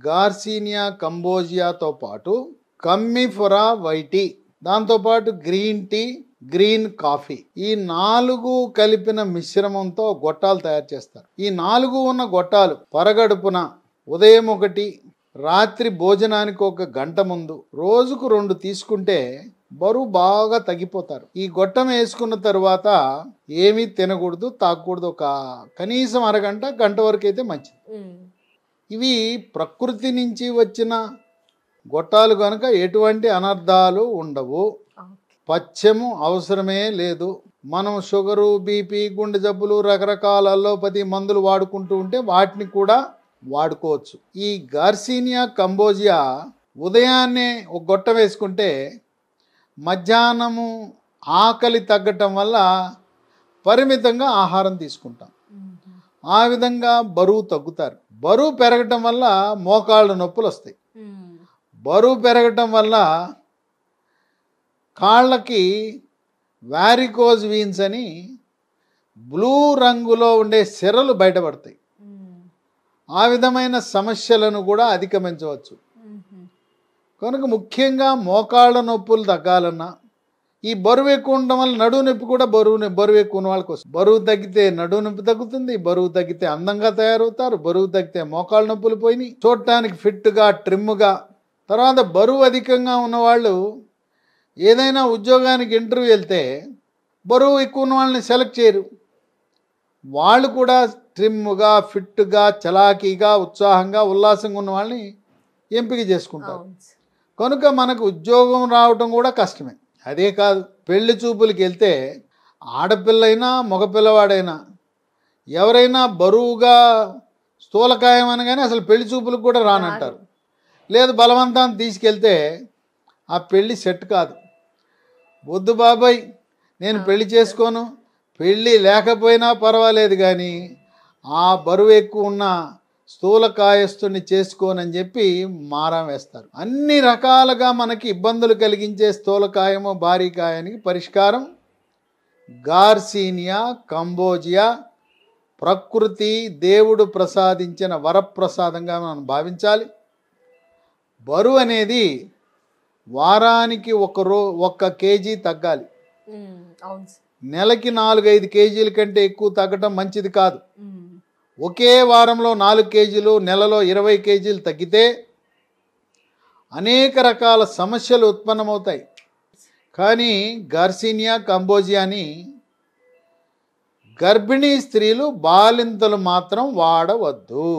Garcinia కంబోజియాతో పాటు కమ్మిఫొరా YT, దాంతోపాటు green tea, green coffee, ఈ 4 కలిపిన మిశ్రమంతో గొట్టాలు తయారు చేస్తారు. ఈ 4 ఉన్న గొట్టాలు పరగడుపున ఉదయం 1, రాత్రి భోజనానికి 1 గంట ముందు రోజుకు 2 తీసుకుంటే బరువు బాగా తగ్గిపోతారు. ఈ గొట్టం వేసుకున్న తరువాత ఏమీ తినకూడదు, తాగకూడదు. కనీసం అరగంట, గంట వరకు అయితే మంచిది. ఇవి ప్రకృతి నుంచి వచ్చిన గొట్టాలు కనుక ఎటువంటి అనర్థాలు ఉండవు. పథ్యము అవసరమే లేదు. మనం షుగరు, బీపీ, గుండె జబ్బులు, రకరకాల అల్లోపతి మందులు వాడుకుంటూ ఉంటే వాటిని కూడా వాడుకోవచ్చు. ఈ గార్సినియా కంబోజియా ఉదయాన్నే 1 గొట్టం వేసుకుంటే మధ్యాహ్నము ఆకలి తగ్గటం వల్ల పరిమితంగా ఆహారం తీసుకుంటాం. ఆ విధంగా బరువు తగ్గుతారు. బరువు పెరగటం వల్ల మోకాళ్ళ నొప్పులు వస్తాయి. బరువు పెరగటం వల్ల కాళ్ళకి వారికోజ్ వీన్స్ అని బ్లూ రంగులో ఉండే సిరలు బయటపడతాయి. ఆ విధమైన సమస్యలను కూడా అధిగమించవచ్చు. కనుక ముఖ్యంగా మోకాళ్ళ నొప్పులు తగ్గాలన్నా, ఈ బరువు ఎక్కువ ఉండడం వల్ల నడువు నొప్పి కూడా బరువు ఎక్కువ ఉన్న వాళ్ళకి వస్తుంది. బరువు తగ్గితే నడువు నొప్పి తగ్గుతుంది, బరువు తగ్గితే అందంగా తయారవుతారు, బరువు తగ్గితే మోకాళ్ళ నొప్పులు పోయినాయి, చూడటానికి ఫిట్గా ట్రిమ్గా. తర్వాత బరువు అధికంగా ఉన్నవాళ్ళు ఏదైనా ఉద్యోగానికి ఇంటర్వ్యూ వెళ్తే బరువు ఎక్కువ ఉన్న వాళ్ళని సెలెక్ట్ చేయరు. వాళ్ళు కూడా ట్రిమ్గా, ఫిట్గా, చలాకీగా, ఉత్సాహంగా, ఉల్లాసంగా ఉన్న వాళ్ళని ఎంపిక చేసుకుంటారు. కనుక మనకు ఉద్యోగం రావటం కూడా కష్టమే. అదే కాదు, పెళ్లి చూపులకి వెళ్తే ఆడపిల్లైనా మగపిల్లవాడైనా ఎవరైనా బరువుగా స్థూలకాయం అనగానే అసలు పెళ్లి చూపులకు కూడా రానంటారు. లేదు బలవంతాన్ని తీసుకెళ్తే ఆ పెళ్ళి సెట్ కాదు. వద్దు బాబాయ్, నేను పెళ్లి చేసుకోను, పెళ్ళి లేకపోయినా పర్వాలేదు కానీ ఆ బరువు ఎక్కువ ఉన్న స్థూలకాయస్తుని చేసుకోనని చెప్పి మారం వేస్తారు. అన్ని రకాలుగా మనకి ఇబ్బందులు కలిగించే స్థూలకాయము, భారీ కాయానికి పరిష్కారం గార్సినియా కంబోజియా. ప్రకృతి దేవుడు ప్రసాదించిన వరప్రసాదంగా మనం భావించాలి. బరువు అనేది వారానికి 1 కేజీ తగ్గాలి. నెలకి 4-5 కేజీల కంటే ఎక్కువ తగ్గటం మంచిది కాదు. ఒకే వారంలో 4 కేజీలు, నెలలో 20 కేజీలు తగ్గితే అనేక రకాల సమస్యలు ఉత్పన్నమవుతాయి. కానీ గార్సినియా కంబోజియాని గర్భిణీ స్త్రీలు, బాలింతలు మాత్రం వాడవద్దు.